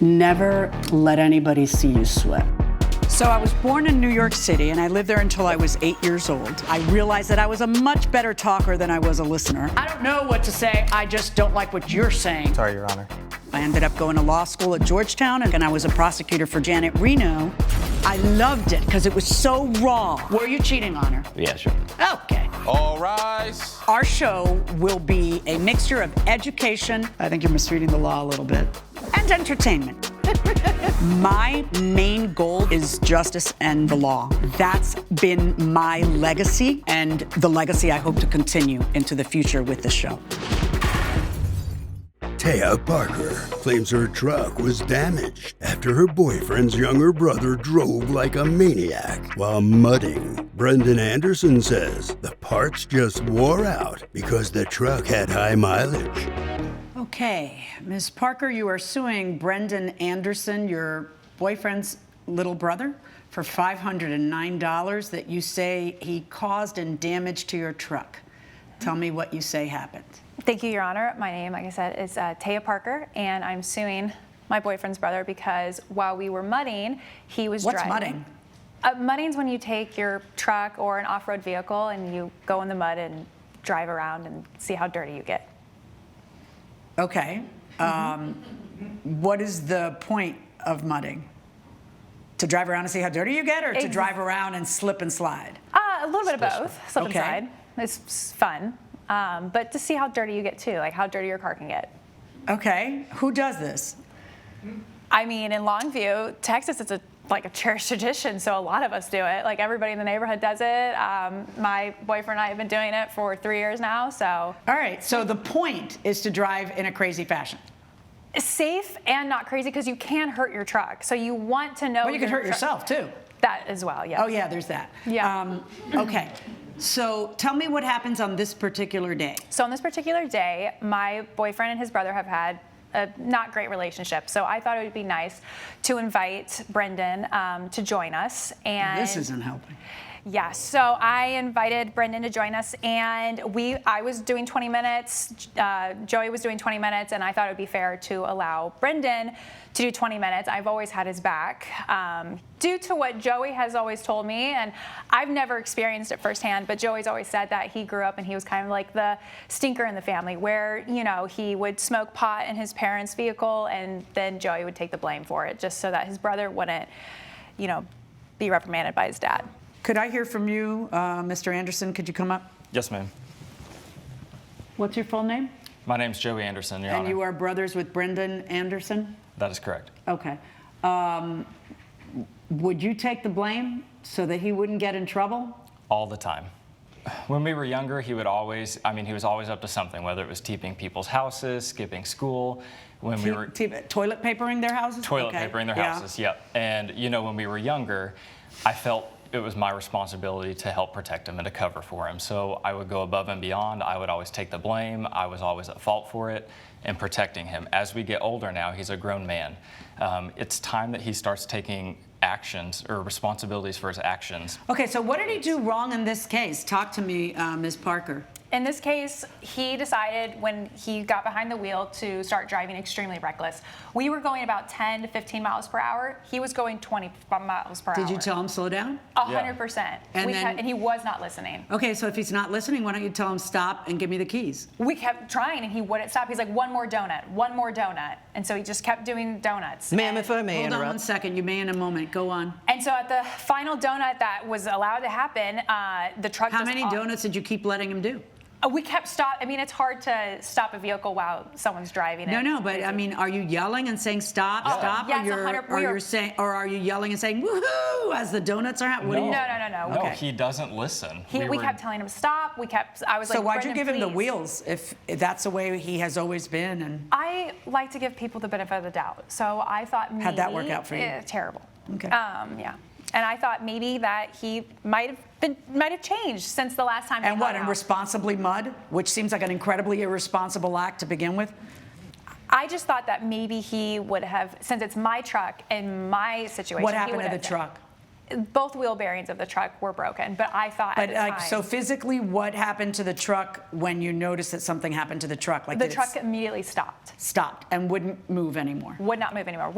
Never let anybody see you sweat. So I was born in New York City, and I lived there until I was 8 years old. I realized that I was a much better talker than I was a listener. I don't know what to say, I just don't like what you're saying. Sorry, Your Honor. I ended up going to law school at Georgetown, and I was a prosecutor for Janet Reno. I loved it because it was so raw. Were you cheating on her? Yeah, sure. Okay. All rise. Our show will be a mixture of education, I think you're misreading the law a little bit, and entertainment. My main goal is justice and the law. That's been my legacy, and the legacy I hope to continue into the future with the show. Taya Parker claims her truck was damaged after her boyfriend's younger brother drove like a maniac while mudding. Brendan Anderson says the parts just wore out because the truck had high mileage. Okay, Ms. Parker, you are suing Brendan Anderson, your boyfriend's little brother, for $509 that you say he caused and damage to your truck. Tell me what you say happened. Thank you, Your Honor. My name, like I said, is Taya Parker, and I'm suing my boyfriend's brother because while we were mudding, he was driving. What's mudding? Mudding's when you take your truck or an off-road vehicle and you go in the mud and drive around and see how dirty you get. Okay. What is the point of mudding? To drive around and see how dirty you get, or to drive around and slip and slide? A little bit of both. Slip and slide. It's fun. But to see how dirty you get too, like how dirty your car can get. Okay. Who does this? I mean, in Longview, Texas, it's like a cherished tradition, so a lot of us do it. Like everybody in the neighborhood does it. My boyfriend and I have been doing it for 3 years now, so. All right, so the point is to drive in a crazy fashion. Safe and not crazy, because you can hurt your truck. So you want to know. Well, you can hurt yourself too. That as well, yes. Oh yeah, there's that. Yeah. Okay. So tell me what happens on this particular day. So on this particular day, my boyfriend and his brother have had a not great relationship. So I thought it would be nice to invite Brendan to join us. And this isn't helping. Yeah, so I invited Brendan to join us, and I was doing 20 minutes, Joey was doing 20 minutes, and I thought it would be fair to allow Brendan to do 20 minutes. I've always had his back. Due to what Joey has always told me, and I've never experienced it firsthand, but Joey's always said that he grew up and he was kind of like the stinker in the family, where, you know, he would smoke pot in his parents' vehicle, and then Joey would take the blame for it, just so that his brother wouldn't, you know, be reprimanded by his dad. Could I hear from you, Mr. Anderson? Could you come up? Yes, ma'am. What's your full name? My name's Joey Anderson, Your Honor. And you are brothers with Brendan Anderson? That is correct. Okay. Would you take the blame so that he wouldn't get in trouble? All the time. When we were younger, he was always up to something, whether it was TPing people's houses, skipping school. When we were toilet papering their houses? Toilet papering their houses, yep. And, you know, when we were younger, I felt it was my responsibility to help protect him and to cover for him. So I would go above and beyond. I would always take the blame. I was always at fault for it and protecting him. As we get older now, he's a grown man. It's time that he starts taking actions or responsibilities for his actions. Okay, so what did he do wrong in this case? Talk to me, Ms. Parker. In this case, he decided when he got behind the wheel to start driving extremely reckless. We were going about 10 to 15 miles per hour. He was going 20 miles per hour. Did you tell him slow down? 100%. And he was not listening. Okay, so if he's not listening, why don't you tell him stop and give me the keys? We kept trying and he wouldn't stop. He's like, one more donut, one more donut. And so he just kept doing donuts. Ma'am, if I may interrupt. Hold on 1 second, you may in a moment, go on. And so at the final donut that was allowed to happen, the truck How many donuts did you keep letting him do? We kept I mean, it's hard to stop a vehicle while someone's driving it. No, but I mean, are you yelling and saying stop, stop? Yes, or are you yelling and saying woohoo as the donuts are happening? No. No, he doesn't listen. We kept telling him stop. I was like, so why'd you give him the please. wheels if that's the way he has always been? And I like to give people the benefit of the doubt. So I thought maybe. How'd that work out for you? Terrible. Okay. Yeah. And I thought maybe that he might have changed since the last time. And what? And responsibly mud, which seems like an incredibly irresponsible act to begin with. I just thought that maybe he would have, since it's my truck and my situation. What happened to the truck? Both wheel bearings of the truck were broken, but I thought at the time. So physically, what happened to the truck when you noticed that something happened to the truck? Like the truck immediately stopped. Stopped and wouldn't move anymore. Would not move anymore.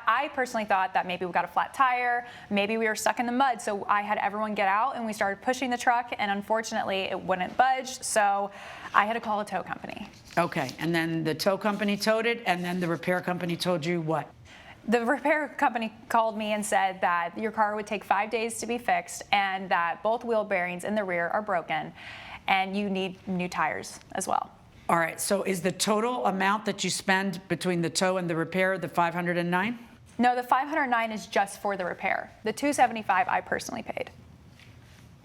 I personally thought that maybe we got a flat tire, maybe we were stuck in the mud. So I had everyone get out and we started pushing the truck, and unfortunately it wouldn't budge. So I had to call a tow company. Okay, and then the tow company towed it, and then the repair company told you what? The repair company called me and said that your car would take 5 days to be fixed and that both wheel bearings in the rear are broken and you need new tires as well. All right, so is the total amount that you spend between the tow and the repair the $509? No, the $509 is just for the repair. The $275 I personally paid.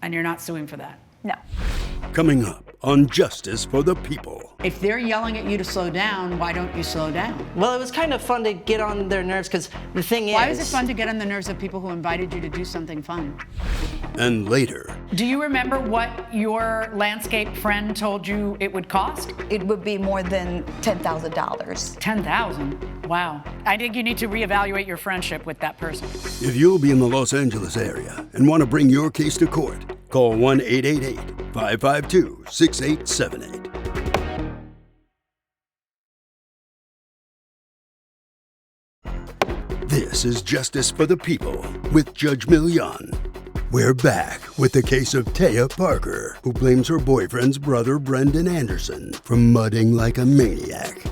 And you're not suing for that? No. Coming up on Justice for the People. If they're yelling at you to slow down, why don't you slow down? Well, it was kind of fun to get on their nerves because the thing is... Why is it fun to get on the nerves of people who invited you to do something fun? And later, Do you remember what your landscape friend told you it would cost? It would be more than $10,000. $10,000. Wow. I think you need to reevaluate your friendship with that person. if you'll be in the Los Angeles area and want to bring your case to court, call 1-888-552-6878. This is Justice for the People with Judge Milian. We're back with the case of Taya Parker, who blames her boyfriend's brother Brendan Anderson for mudding like a maniac.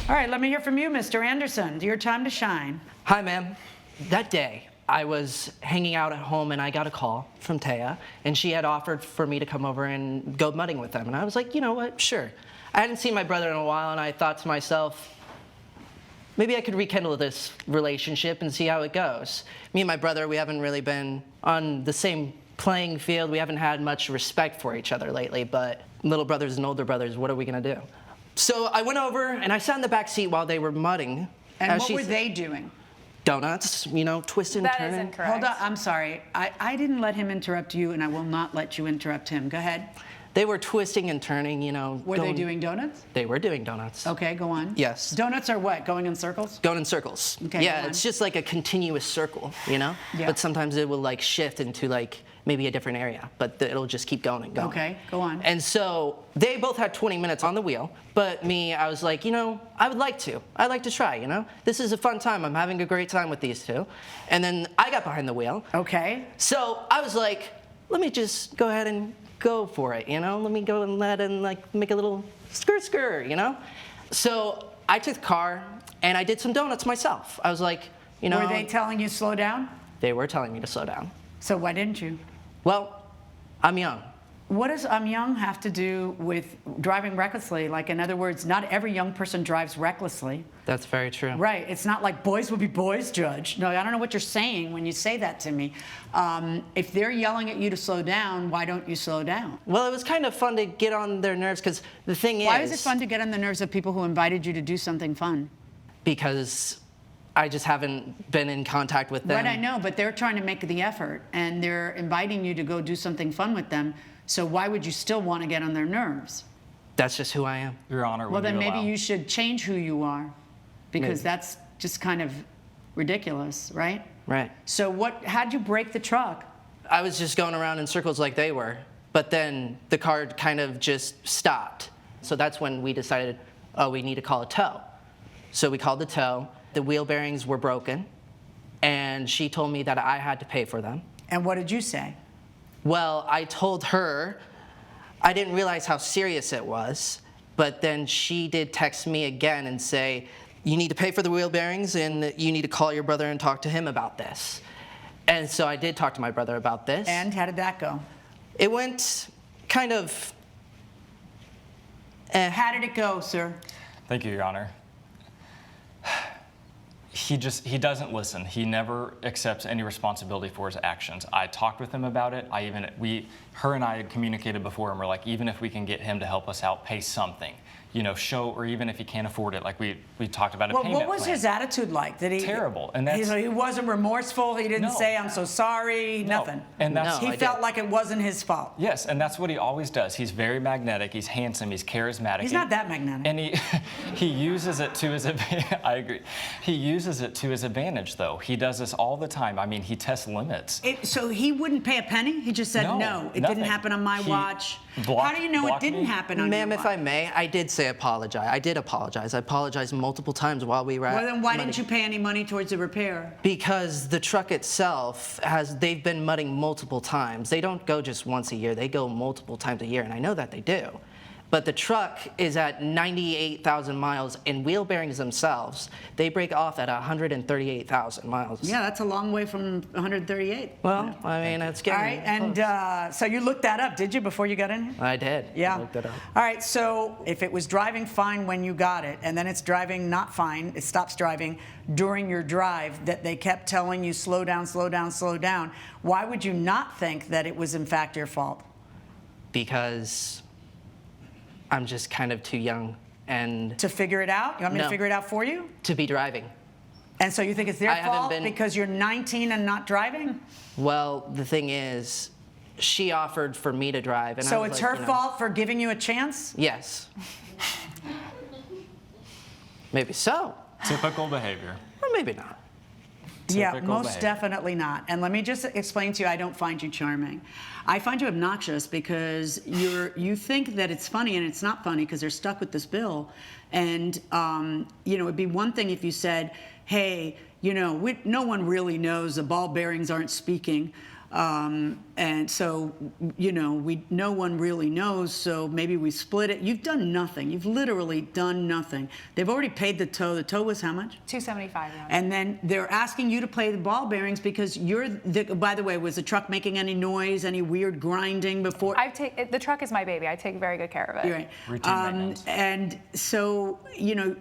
All right, let me hear from you, Mr. Anderson. Your time to shine. Hi, ma'am. That day, I was hanging out at home and I got a call from Taya, and she had offered for me to come over and go mudding with them. And I was like, you know what, sure. I hadn't seen my brother in a while, and I thought to myself, maybe I could rekindle this relationship and see how it goes. Me and my brother, we haven't really been on the same playing field. We haven't had much respect for each other lately, but little brothers and older brothers, what are we gonna do? So I went over and I sat in the back seat while they were mudding. And what were they doing? Donuts, you know, twisting and That is turning. incorrect. Hold on, I'm sorry. I didn't let him interrupt you, and I will not let you interrupt him. Go ahead. They were twisting and turning, you know. Were they doing donuts? They were doing donuts. Okay, go on. Yes. Donuts are what? Going in circles? Going in circles. Okay, yeah, go on. it's just like a continuous circle, you know? Yeah. But sometimes it will like shift into like maybe a different area, but it'll just keep going and going. Okay, go on. And so they both had 20 minutes on the wheel, but me, I was like, you know, I would like to. I'd like to try, you know? This is a fun time. I'm having a great time with these two. And then I got behind the wheel. Okay. So I was like, let me just go ahead and go for it, you know? Let me go and like make a little skirt, you know? So I took the car and I did some donuts myself. I was like, you know. Were they telling you slow down? They were telling me to slow down. So why didn't you? Well, I'm young. What does I'm young have to do with driving recklessly? Like, in other words, not every young person drives recklessly. That's very true. Right. It's not like boys will be boys, Judge. No, I don't know what you're saying when you say that to me. If they're yelling at you to slow down, why don't you slow down? Well, it was kind of fun to get on their nerves because the thing is. Why is it fun to get on the nerves of people who invited you to do something fun? Because I just haven't been in contact with them. Right, I know, but they're trying to make the effort, and they're inviting you to go do something fun with them. So why would you still want to get on their nerves? That's just who I am. Your Honor, Well, would then you maybe allow- you should change who you are, because Maybe. that's just kind of ridiculous, right? Right. So how'd you break the truck? I was just going around in circles like they were, but then the car kind of just stopped. So that's when we decided, oh, we need to call a tow. So we called the tow. The wheel bearings were broken, and she told me that I had to pay for them. And what did you say? Well, I told her I didn't realize how serious it was, but then she did text me again and say, you need to pay for the wheel bearings and you need to call your brother and talk to him about this. And so I did talk to my brother about this. And how did that go? It went kind of. How did it go, sir? Thank you, Your Honor. He doesn't listen. He never accepts any responsibility for his actions. I talked with him about it. Her and I had communicated before, and we're like, even if we can get him to help us out, pay something. show, or even if he can't afford it, like we talked about a Well, payment what was plan. his attitude like? Did he Terrible, and that's he wasn't remorseful. He didn't No. say I'm so sorry. No. Nothing. And that's No. He I felt did. like it wasn't his fault. yes, and that's what he always does. He's very magnetic. He's handsome. He's charismatic. He's not that magnetic. And he uses it to his advantage. I agree. He uses it to his advantage, though. He does this all the time. I mean, he tests limits. So he wouldn't pay a penny? He just said, no, it nothing. didn't happen on my He watch. blocked- How do you know it blocked didn't me. happen on Ma'am, your if watch? I may, I did say apologize. I did apologize. I apologized multiple times while we were at Well, then why mudding. didn't you pay any money towards the repair? Because the truck itself they've been mudding multiple times. They don't go just once a year, they go multiple times a year, and I know that they do. But the truck is at 98,000 miles, and wheel bearings themselves, they break off at 138,000 miles. Yeah, that's a long way from 138. Well, I mean, it's All getting right, and close. so you looked that up, did you, before you got in here? I did. Yeah. I looked it up. All right, so if it was driving fine when you got it, and then it's driving not fine, it stops driving during your drive, that they kept telling you slow down, slow down, slow down, why would you not think that it was in fact your fault? Because I'm just kind of too young and To figure it out? You want me to No. figure it out for you? to be driving. And so you think it's their I haven't fault been- because you're 19 and not driving? Well, the thing is, she offered for me to drive, and I So was it's like, her fault for giving you a chance? Yes. Maybe so, Typical behavior. or maybe not. Yeah, Typical most behavior. definitely not. And let me just explain to you, I don't find you charming. I find you obnoxious because you think that it's funny, and it's not funny because they're stuck with this bill. And it'd be one thing if you said, hey, no one really knows, the ball bearings aren't speaking. And so, no one really knows, so maybe we split it. You've done nothing. You've literally done nothing. They've already paid the tow. The tow was how much? $275. Yeah. And then they're asking you to play the ball bearings because by the way, was the truck making any noise, any weird grinding before? The truck is my baby. I take very good care of it. You're right. Routine maintenance. And so,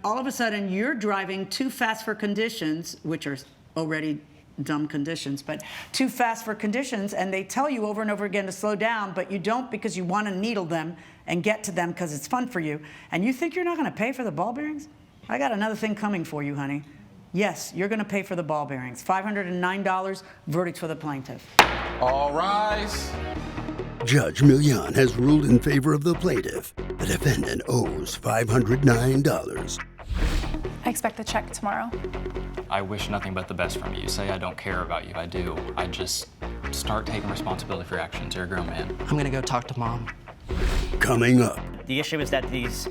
all of a sudden you're driving too fast for conditions, which are already dumb conditions, but too fast for conditions, and they tell you over and over again to slow down, but you don't because you want to needle them and get to them because it's fun for you. And you think you're not going to pay for the ball bearings? I got another thing coming for you, honey. Yes, you're going to pay for the ball bearings. $509, verdict for the plaintiff. All rise. Judge Milian has ruled in favor of the plaintiff. The defendant owes $509. I expect the check tomorrow. I wish nothing but the best from you. You say I don't care about you. I do. I just start taking responsibility for your actions. You're a grown man. I'm gonna go talk to Mom. Coming up, The issue is that these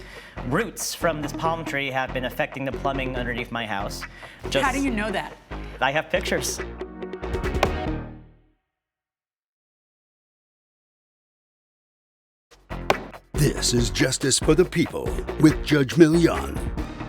roots from this palm tree have been affecting the plumbing underneath my house. How do you know that? I have pictures. this is Justice for the People with Judge Milian.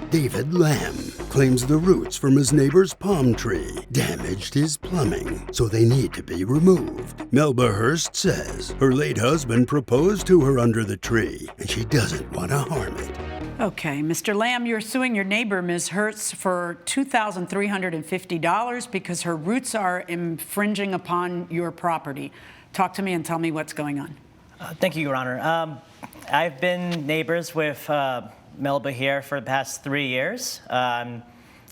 David Lamb claims the roots from his neighbor's palm tree damaged his plumbing, so they need to be removed. Melba Hurst says her late husband proposed to her under the tree, and she doesn't want to harm it. Okay, Mr. Lamb, you're suing your neighbor, Ms. Hertz, for $2,350 because her roots are infringing upon your property. Talk to me and tell me what's going on. Thank you, Your Honor. I've been neighbors with Melba here for the past 3 years. Up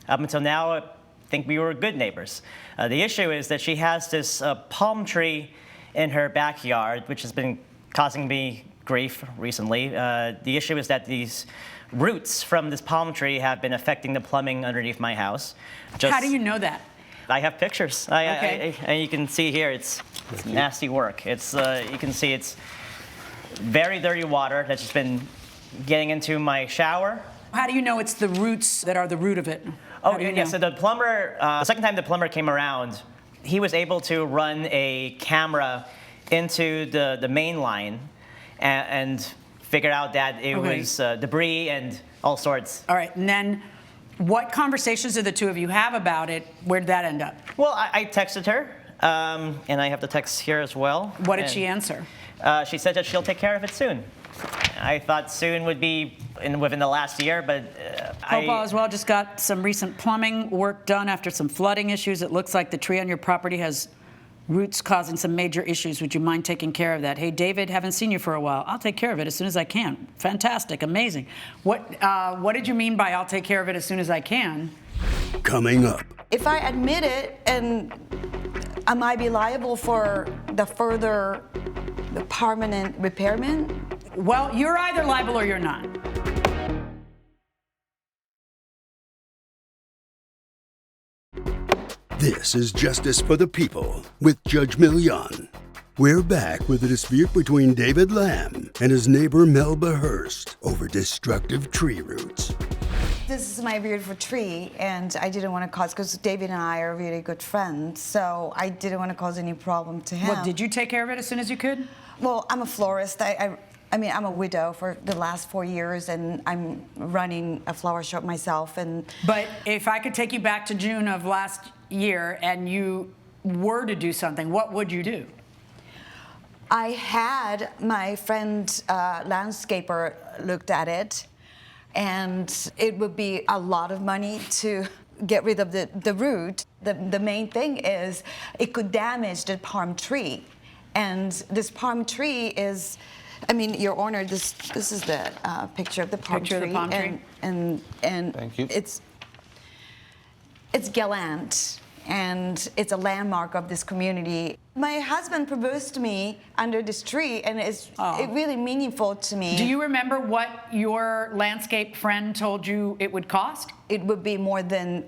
until now, I think we were good neighbors. The issue is that she has this palm tree in her backyard, which has been causing me grief recently. The issue is that these roots from this palm tree have been affecting the plumbing underneath my house. How do you know that? I have pictures. Okay. And you can see here, it's nasty work. It's you can see it's very dirty water that's just been getting into my shower. How do you know it's the roots that are the root of it? Oh, How do you yeah, know? so the plumber, the second time the plumber came around, he was able to run a camera into the main line and figured out that it Okay. was debris and all sorts. All right, and then what conversations did the two of you have about it? Where did that end up? Well, I texted her, and I have the text here as well. What did And, she answer? She said that she'll take care of it soon. I thought soon would be within the last year, but Hopewell as well just got some recent plumbing work done after some flooding issues. It looks like the tree on your property has roots causing some major issues. Would you mind taking care of that? Hey, David, haven't seen you for a while. I'll take care of it as soon as I can. Fantastic, amazing. What did you mean by I'll take care of it as soon as I can? Coming up, If I admit it, and am I be liable for the permanent repairment? Well, you're either liable or you're not. this is Justice for the People with Judge Milian. We're back with a dispute between David Lamb and his neighbor Melba Hurst over destructive tree roots. This is my beautiful tree, and I didn't want to cause, because David and I are really good friends, so I didn't want to cause any problem to him. Well, did you take care of it as soon as you could? Well, I'm a florist. I mean, I'm a widow for the last 4 years, and I'm running a flower shop myself. But if I could take you back to June of last year and you were to do something, what would you do? I had my friend landscaper looked at it, and it would be a lot of money to get rid of the root. The main thing is it could damage the palm tree, and this palm tree is, I mean, Your Honor, this is the picture of the palm Picture tree. of the palm tree. And Thank you. it's gallant, and it's a landmark of this community. My husband proposed to me under this tree, and it's really meaningful to me. Do you remember what your landscape friend told you it would cost? It would be more than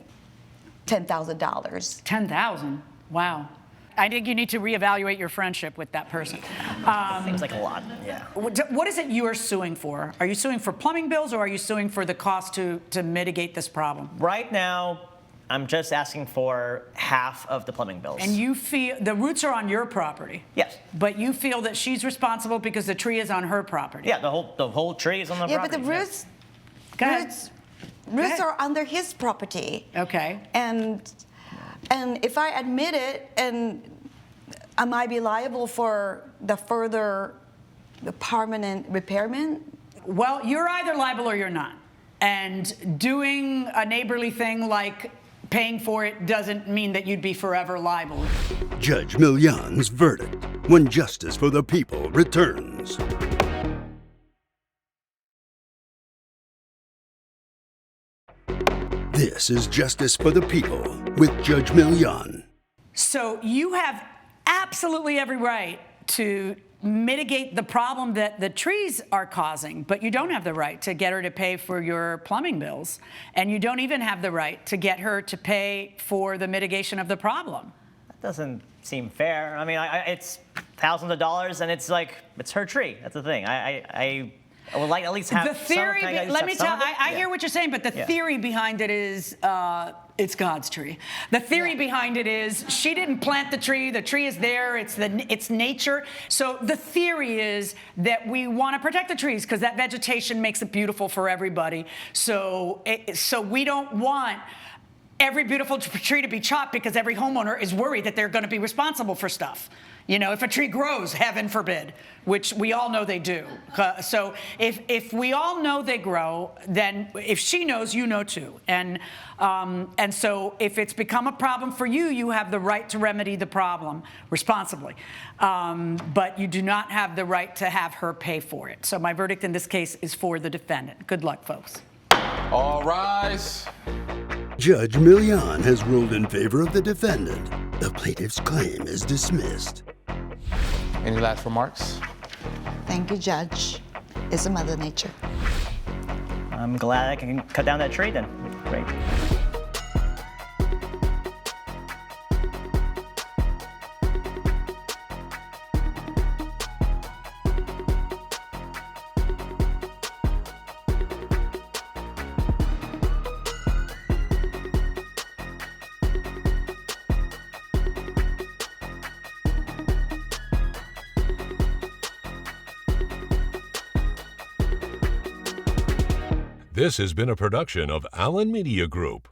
$10,000. $10,000. Wow. I think you need to reevaluate your friendship with that person. Seems like a lot, yeah. What is it you are suing for? Are you suing for plumbing bills, or are you suing for the cost to mitigate this problem? Right now, I'm just asking for half of the plumbing bills. And you feel the roots are on your property? Yes. But you feel that she's responsible because the tree is on her property? Yeah, the whole tree is on the Yeah, property. but the roots, Go ahead. roots are under his property. Okay. And if I admit it, and am I be liable for the permanent repairment? Well, you're either liable or you're not. And doing a neighborly thing like paying for it doesn't mean that you'd be forever liable. Judge Milian's verdict when Justice for the People returns. This is Justice for the People with Judge Milian. So you have absolutely every right to mitigate the problem that the trees are causing, but you don't have the right to get her to pay for your plumbing bills, and you don't even have the right to get her to pay for the mitigation of the problem. That doesn't seem fair. I mean, it's thousands of dollars, and it's like, it's her tree. That's the thing. I would like at least have The theory, some, can I at least let have me some tell, of it? I hear what you're saying, but the theory behind it is it's God's tree. The theory behind it is she didn't plant the tree is there, it's nature. So the theory is that we want to protect the trees because that vegetation makes it beautiful for everybody. So we don't want every beautiful tree to be chopped because every homeowner is worried that they're going to be responsible for stuff. You know, if a tree grows, heaven forbid, which we all know they do. So if we all know they grow, then if she knows, you know too. And so if it's become a problem for you, you have the right to remedy the problem responsibly. But you do not have the right to have her pay for it. So my verdict in this case is for the defendant. Good luck, folks. All rise. Judge Milian has ruled in favor of the defendant. The plaintiff's claim is dismissed. Any last remarks? Thank you, Judge. It's a Mother Nature. I'm glad I can cut down that tree then. Great. This has been a production of Allen Media Group.